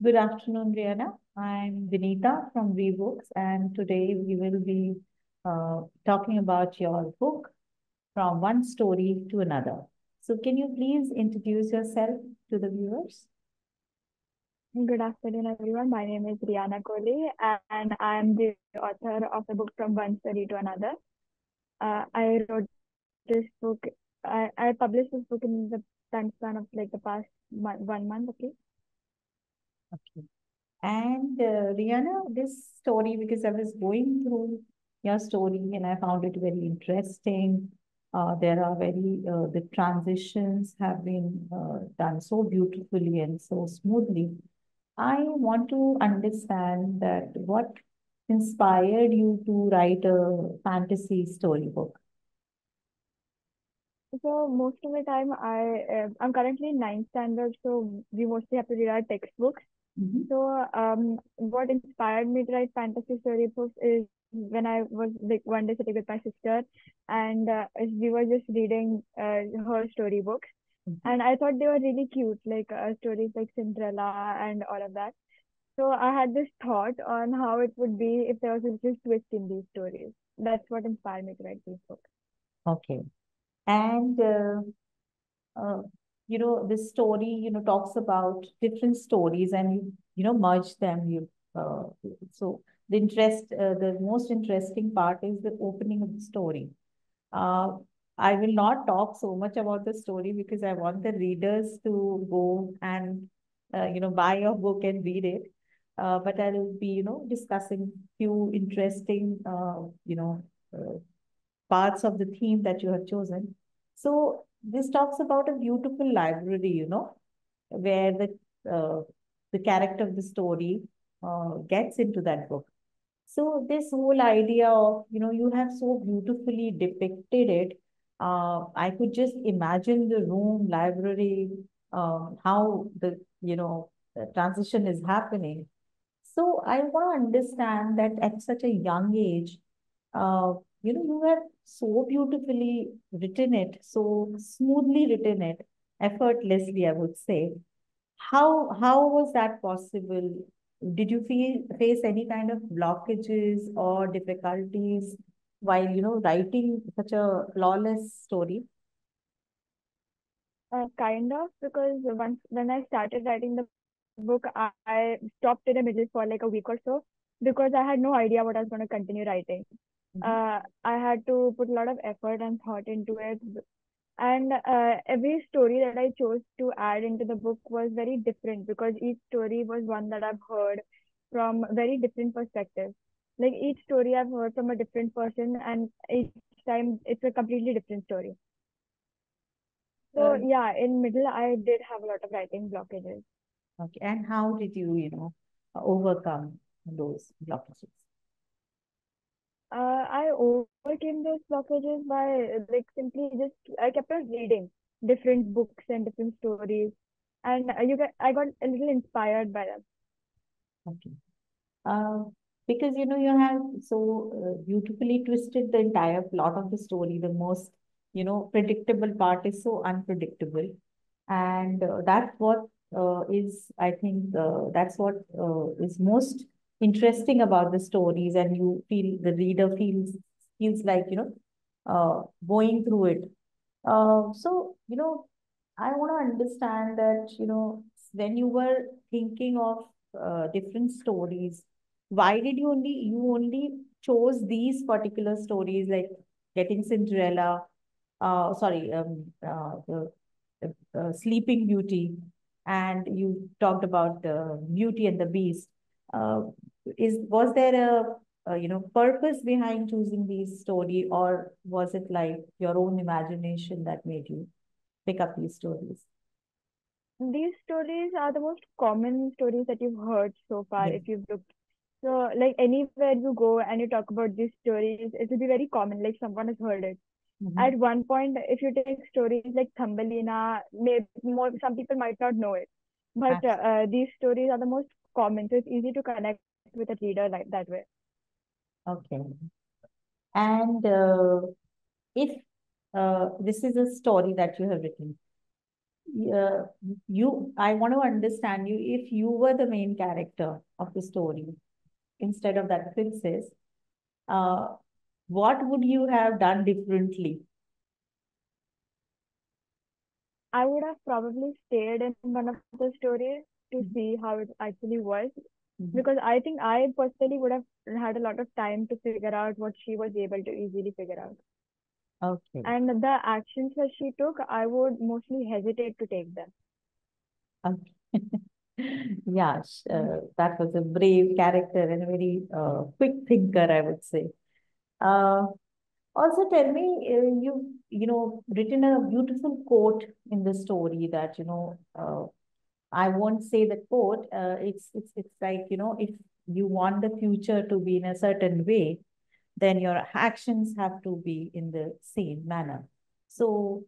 Good afternoon, Reanna. I'm Vinita from BriBooks, and today we will be talking about your book, From One Story to Another. So, can you please introduce yourself to the viewers? Good afternoon, everyone. My name is Reanna Kohli, and I am the author of the book From One Story to Another. I wrote this book, I published this book in the time span of like the past 1 month, okay? Okay. And Rihanna, this story, because I was going through your story and I found it very interesting. There are the transitions have been done so beautifully and so smoothly. I want to understand that what inspired you to write a fantasy storybook? So most of the time, I'm currently in ninth standard, so we mostly have to read our textbooks. Mhm. So, what inspired me to write fantasy storybooks is when I was like one day sitting with my sister, and we were just reading her storybooks, Mhm. and I thought they were really cute, like stories like Cinderella and all of that. So I had this thought on how it would be if there was a little twist in these stories. That's what inspired me to write these books. Okay. And uh, this story, talks about different stories and merge them. So the most interesting part is the opening of the story. Uh, I will not talk so much about the story because I want the readers to go and, buy your book and read it. But I will be, discussing few interesting, parts of the theme that you have chosen. So this talks about a beautiful library, where the character of the story gets into that book. So this whole idea of, you have so beautifully depicted it. I could just imagine the room, library, how the transition is happening. So I want to understand that at such a young age, uh, you have so beautifully written it, so smoothly written it, effortlessly, I would say. How was that possible? Did you face any kind of blockages or difficulties while, writing such a flawless story? Kind of, because once when I started writing the book, I stopped in the middle for like a week or so because I had no idea what I was going to continue writing. Mhm. I had to put a lot of effort and thought into it, and every story that I chose to add into the book was very different because each story was one that I've heard from very different perspectives. Like each story I've heard from a different person, and each time it's a completely different story. So Uh, yeah, in middle I did have a lot of writing blockages. okay. And how did you, overcome those blockages? I overcame those blockages by like simply just I kept on reading different books and different stories, and I got a little inspired by them. Okay. Uh, because you have so beautifully twisted the entire plot of the story. The most predictable part is so unpredictable, and that's what is I think that's what is most interesting about the stories, and you feel the reader feels like going through it. So I want to understand that when you were thinking of different stories, why did you only chose these particular stories like getting Cinderella, sorry, the Sleeping Beauty, and you talked about Beauty and the Beast. Uh, was there a purpose behind choosing these story, or was it like your own imagination that made you pick up these stories? These stories are the most common stories that you've heard so far Yes. if you've looked. So like anywhere you go and you talk about these stories, it will be very common, like someone has heard it. Mhm. At one point, if you take stories like Thumbelina, maybe more some people might not know it, but these stories are the most common, so it's easy to connect with a reader like that way. Okay. And if this is a story that you have written, uh, I want to understand you. If you were the main character of the story instead of that princess, uh, what would you have done differently? I would have probably stayed in one of the stories to see how it actually was, Mhm. because I think I personally would have had a lot of time to figure out what she was able to easily figure out. Okay. And the actions that she took, I would mostly hesitate to take them. Okay. Yeah, that was a brave character and a very quick thinker, I would say. Uh, Also, tell me, written a beautiful quote in the story that, I won't say the quote. It's like, if you want the future to be in a certain way, then your actions have to be in the same manner. So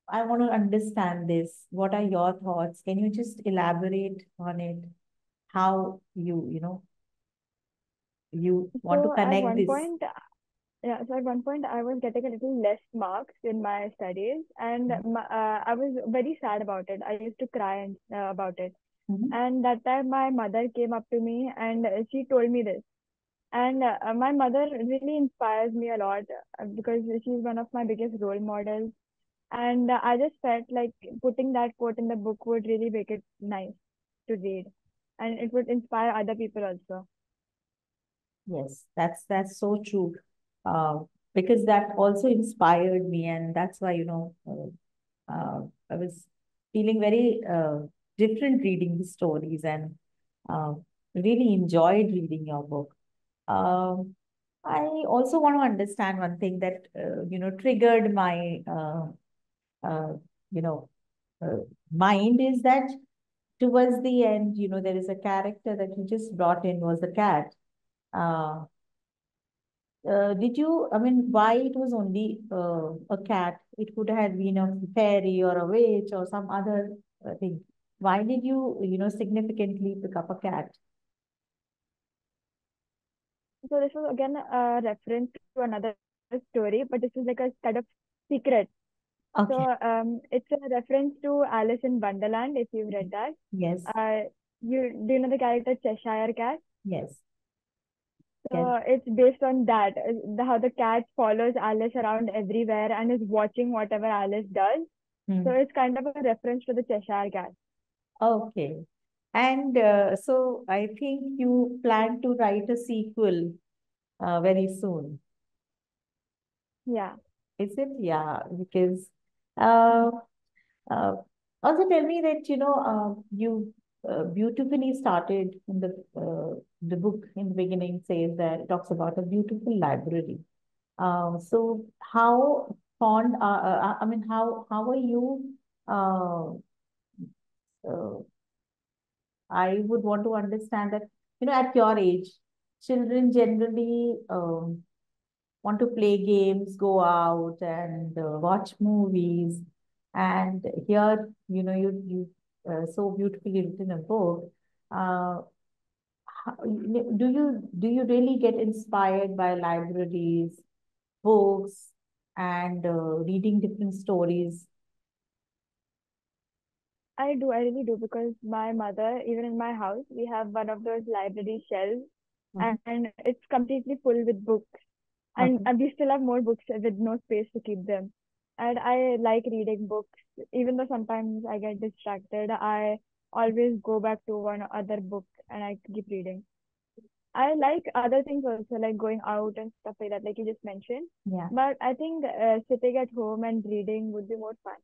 I want to understand this. What are your thoughts? Can you just elaborate on it? How you want to So at connect one this? point, yeah, so at one point I was getting a little less marks in my studies, and I was very sad about it. I used to cry about it. Mhm. And that time my mother came up to me and she told me this. And my mother really inspires me a lot because she's one of my biggest role models. And I just felt like putting that quote in the book would really make it nice to read, and it would inspire other people also. Yes, that's so true. Uh, because that also inspired me, and that's why I was feeling very different reading the stories, and uh, really enjoyed reading your book. Um, I also want to understand one thing that triggered my uh, you know uh, mind is that towards the end, there is a character that you just brought in was a cat. Uh, did you, I mean, why it was only a cat? It could have been a fairy or a witch or some other thing. Why did you, significantly pick up a cat? So this was again a reference to another story, but this is like a kind of secret. So Okay. it's a reference to Alice in Wonderland, if you've read that. Yes. You do you know the character Cheshire Cat? Yes. Yes. So it's based on that, how the cat follows Alice around everywhere and is watching whatever Alice does. So Hmm. it's kind of a reference to the Cheshire Cat. Okay. And so I think you plan to write a sequel very soon. Yeah. Is it? Yeah, because uh, Uh, also tell me that you beautifully started in the book in the beginning says that it talks about a beautiful library. So how fond I mean how are you uh, uh, I would want to understand that at your age children generally want to play games, go out and watch movies. And here, you so beautifully written a book. Uh, do you really get inspired by libraries, books, and reading different stories? I really do, because my mother, even in my house, we have one of those library shelves, Mhm. and it's completely full with books. And Okay. we still have more books with no space to keep them. And I like reading books, even though sometimes I get distracted. I always go back to one other book and I keep reading. I like other things also, like going out and stuff like that, like you just mentioned. Yeah, But I think sitting at home and reading would be more fun.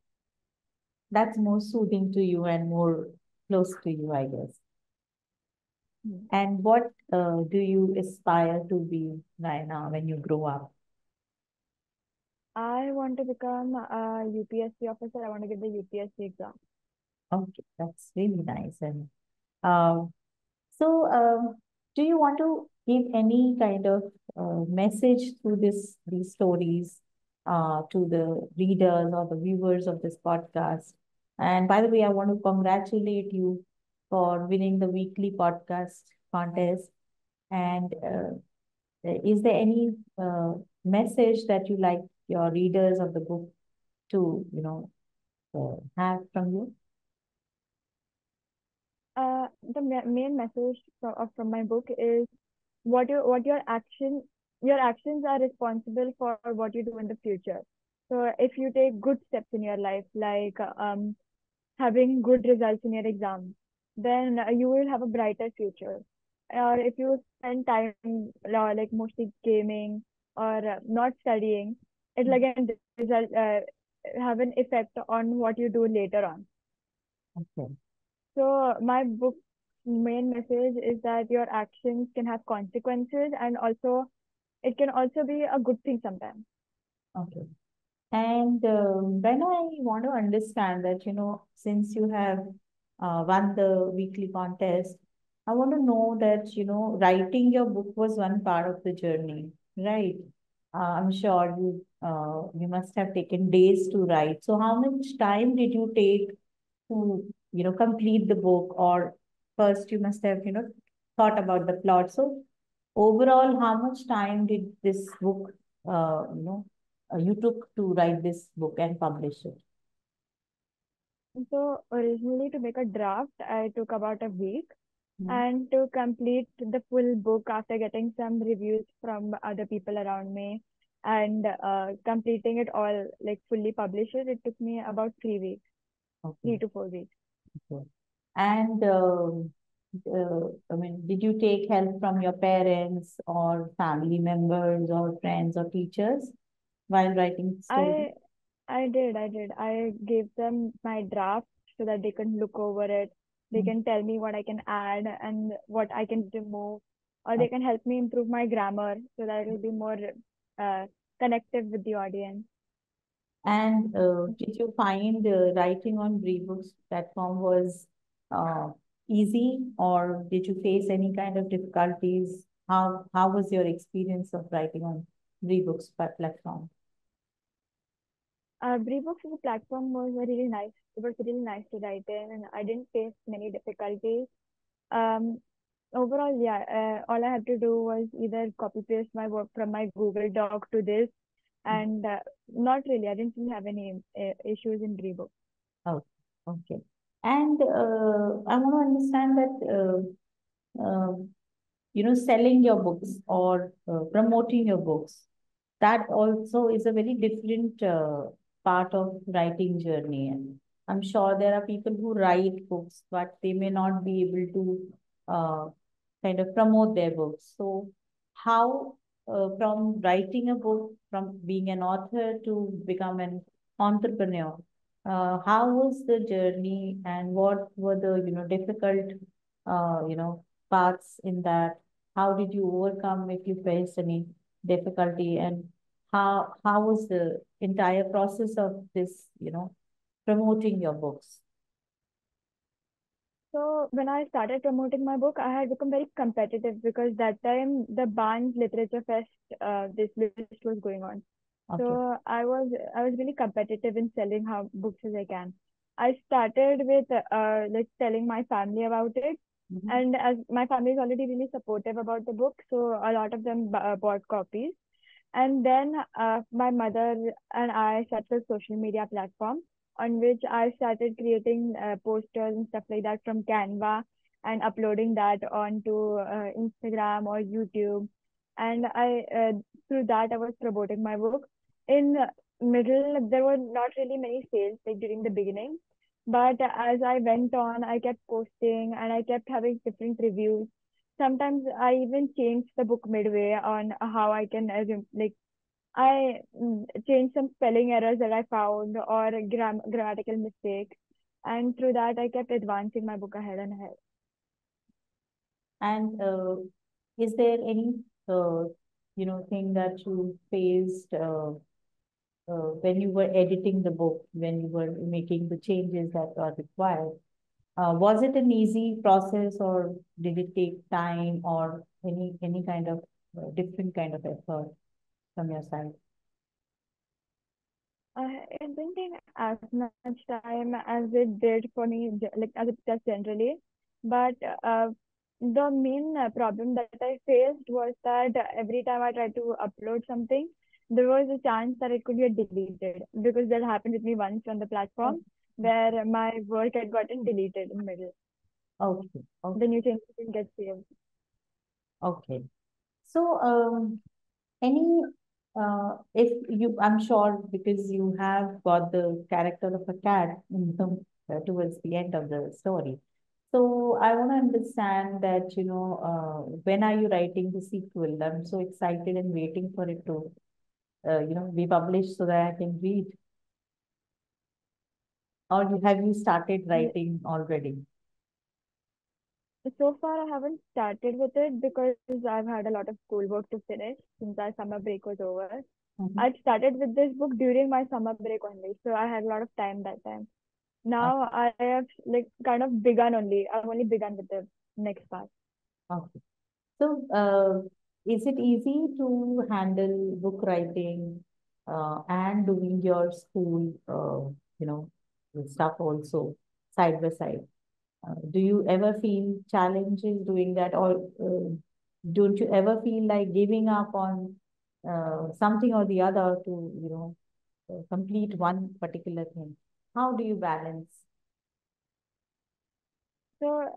that's more soothing to you and more close to you, I guess. Hmm. And what do you aspire to be right now when you grow up? I want to become a UPSC officer. I want to get the UPSC exam. Okay, that's really nice. And um, so, do you want to give any kind of message through these stories to the readers or the viewers of this podcast? And by the way, I want to congratulate you for winning the weekly podcast contest. And is there any message that you like your readers of the book to, have from you? main message from my book is what your actions are responsible for what you do in the future. So if you take good steps in your life, like having good results in your exams, then you will have a brighter future. Or if you spend time like mostly gaming or not studying, it'll again result have an effect on what you do later on. Okay. So my book main message is that your actions can have consequences, and also it can also be a good thing sometimes. Okay. And then I want to understand that, since you have won the weekly contest, I want to know that, writing your book was one part of the journey, right? I'm sure you must have taken days to write. So how much time did you take to, complete the book? Or first you must have, thought about the plot. So overall, how much time did this book, you took to write this book and publish it? So originally to make a draft, I took about a week, Mm. and to complete the full book after getting some reviews from other people around me and completing it all, like fully publish it, it took me about 3 weeks, Okay. 3 to 4 weeks. Okay. And I mean, did you take help from your parents or family members or friends or teachers while writing the story? I I did. I gave them my draft so that they can look over it. They Mm. can tell me what I can add and what I can remove, or they Okay. can help me improve my grammar so that it will be more uh, connective with the audience. And did you find writing on BriBooks platform was uh, easy, or did you face any kind of difficulties? How was your experience of writing on BriBooks platform? BriBooks as a platform was really nice. It was really nice to write in, and I didn't face many difficulties. Um, Overall, yeah, all I had to do was either copy paste my work from my Google Doc to this, and not really, I didn't really have any issues in BriBooks. Oh, okay. And I want to understand that selling your books or promoting your books, that also is a very different part of writing journey. And I'm sure there are people who write books, but they may not be able to kind of promote their books. So how, from writing a book, from being an author to become an entrepreneur, how was the journey, and what were the, difficult, paths in that? How did you overcome if you faced any difficulty, and how was the entire process of this, promoting your books? So when I started promoting my book, I had become very competitive because that time the Barnes Literature Fest, this list was going on. Okay. So I was really competitive in selling how books as I can. I started with like telling my family about it, Mhm. and as my family is already really supportive about the book, so a lot of them bought copies. And then my mother and I started a social media platform on which I started creating posters and stuff like that from Canva and uploading that onto Instagram or YouTube. And through that, I was promoting my book. In middle, there were not really many sales like during the beginning. But as I went on, I kept posting and I kept having different reviews. Sometimes I even changed the book midway on how I can like changed some spelling errors that I found or grammatical mistakes. And through that, I kept advancing my book ahead and ahead. And is there any, uh, thing that you faced when you were editing the book, when you were making the changes that are required? Was it an easy process, or did it take time, or any kind of different kind of effort from your side? It didn't take as much time as it did for me, like as it does generally. But the main problem that I faced was that every time I tried to upload something, there was a chance that it could get deleted because that happened with me once on the platform where my work had gotten deleted in the middle. Okay. The Okay. new changes will get saved. Okay. So, any, if you, I'm sure because you have got the character of a cat in the, towards the end of the story. So I want to understand that, when are you writing the sequel? I'm so excited and waiting for it to, be published so that I can read. Or have you started Ye- writing already? So far, I haven't started with it because I've had a lot of schoolwork to finish since our summer break was over. Mhm. I'd started with this book during my summer break only, so I had a lot of time that time. Now I have like kind of begun only. I've only begun with the next part. Okay. So, is it easy to handle book writing and doing your school, stuff also side by side? Do you ever feel challenges doing that, or don't you ever feel like giving up on something or the other to, complete one particular thing? How do you balance? So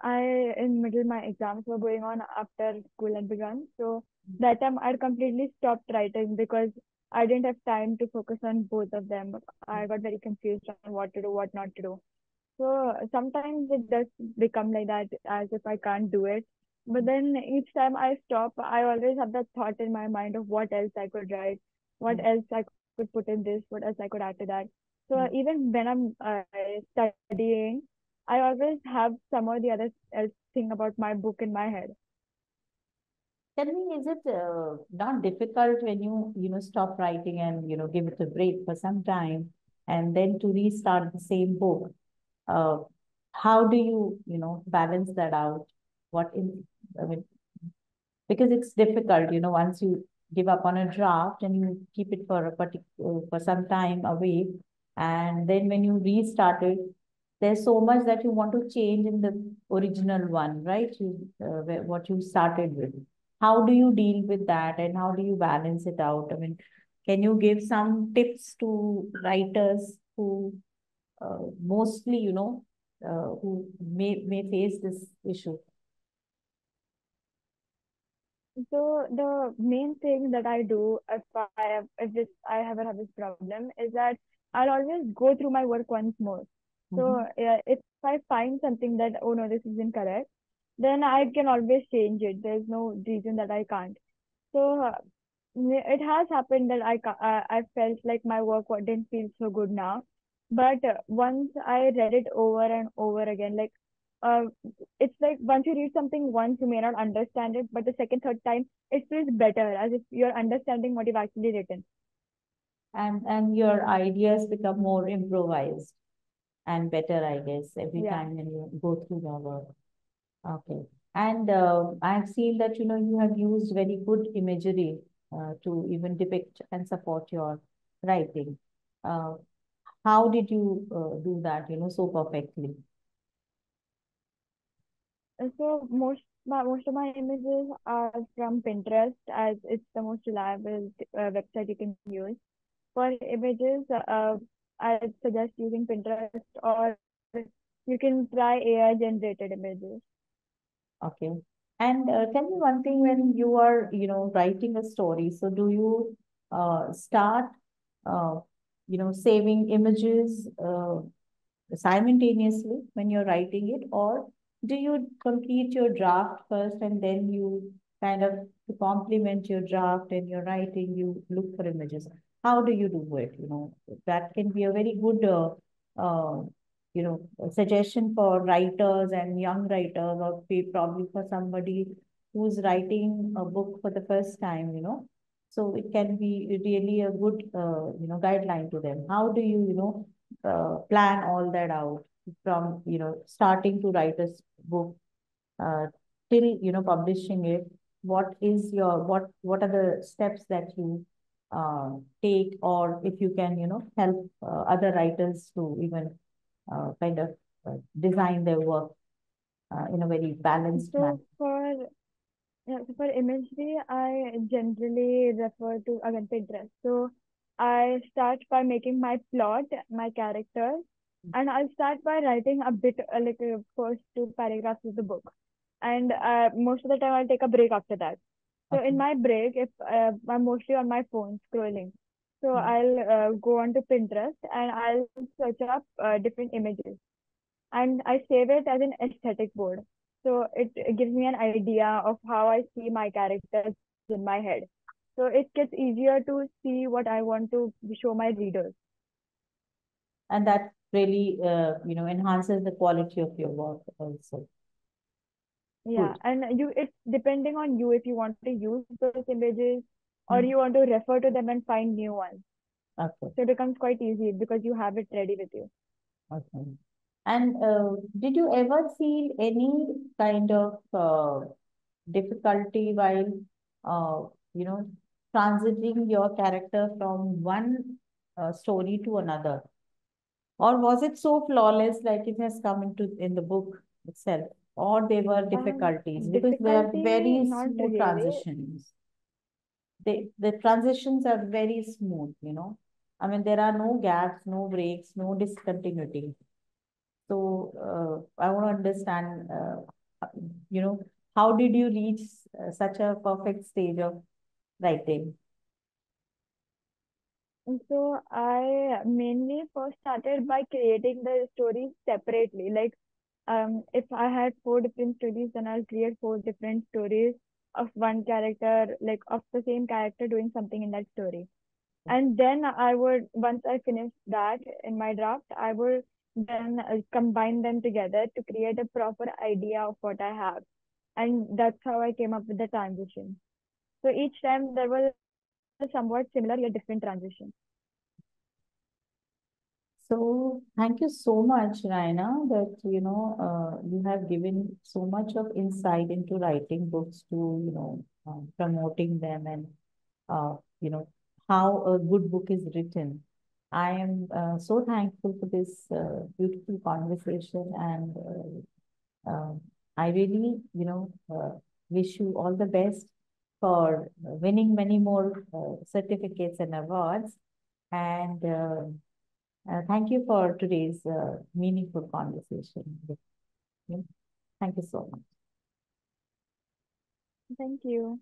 I in middle my exams were going on after school had begun. So that time I'd completely stopped writing because I didn't have time to focus on both of them. I got very confused on what to do, what not to do. So sometimes it does become like that, as if I can't do it. But then each time I stop, I always have that thought in my mind of what else I could write, what else I could put in this, what else I could add to that. So even when I'm studying, I always have some or the other else thing about my book in my head. Tell me, is it not difficult when stop writing and, give it a break for some time and then to restart the same book? Uh, how do you, balance that out? What in, I mean, because it's difficult, once you give up on a draft and you keep it for a particular, for some time away, and then when you restart it, there's so much that you want to change in the original one, right? What you started with. How do you deal with that, and how do you balance it out? I mean, can you give some tips to writers who mostly, who may face this issue? So the main thing that I do if I ever have this problem is that I'll always go through my work once more. So Mhm. if I find something that, oh no, this is incorrect, then I can always change it. There's no reason that I can't. So it has happened that I felt like my work didn't feel so good now, but once I read it over and over again, like uh, it's like once you read something once, you may not understand it, but the second, third time, it feels better as if you're understanding what you've actually written. And your ideas become more improvised and better, I guess, every Yeah. time when you go through the work. Okay. And I've seen that, you have used very good imagery to even depict and support your writing. Uh, how did you do that, so perfectly? So most of my images are from Pinterest, as it's the most reliable website you can use. For images, I suggest using Pinterest, or you can try AI generated images. Okay. And tell me one thing, when you are, writing a story, so do you start, uh, saving images simultaneously when you're writing it, or do you complete your draft first and then you kind of, to complement your draft and your writing, you look for images? How do you do it? That can be a very good, uh, suggestion for writers and young writers, or probably for somebody who's writing a book for the first time, So it can be really a good, guideline to them. How do you, plan all that out from, starting to write a book uh, till, publishing it? What are the steps that you take, or if you can, help other writers to even kind of design their work in a very balanced manner? So for imagery, I generally refer to again Pinterest. So I start by making my plot, my characters. And I'll start by writing a bit, like first two paragraphs of the book. And most of the time, I'll take a break after that. So in Okay. my break, if I'm mostly on my phone scrolling, so Mm. I'll go on to Pinterest and I'll search up different images and I save it as an aesthetic board. So it gives me an idea of how I see my characters in my head. So it gets easier to see what I want to show my readers. And that really, enhances the quality of your work also. Yeah, Good. and it's depending on you if you want to use those images or you Mm. want to refer to them and find new ones. Okay. So it becomes quite easy because you have it ready with you. Okay. And did you ever feel any kind of difficulty while, uh, you know, transiting your character from one story to another? Or was it so flawless, like it has come into in the book itself? Or there were difficulties because they are Difficulty, very not smooth really. transitions. The transitions are very smooth, you know. I mean, there are no gaps, no breaks, no discontinuity. So I want to understand, you know, how did you reach such a perfect stage of writing? And so I mainly first started by creating the stories separately. Like, if I had four different stories, then I'll create four different stories of one character, like of the same character doing something in that story. And then I would, once I finished that in my draft, I would then combine them together to create a proper idea of what I have. And that's how I came up with the transition. So each time there was a somewhat similar yet different transition. So thank you so much, Raina, that you have given so much of insight into writing books to promoting them and uh, you know how a good book is written. I am so thankful for this beautiful conversation, and I really wish you all the best for winning many more certificates and awards. And thank you for today's meaningful conversation with me. Thank you so much. Thank you.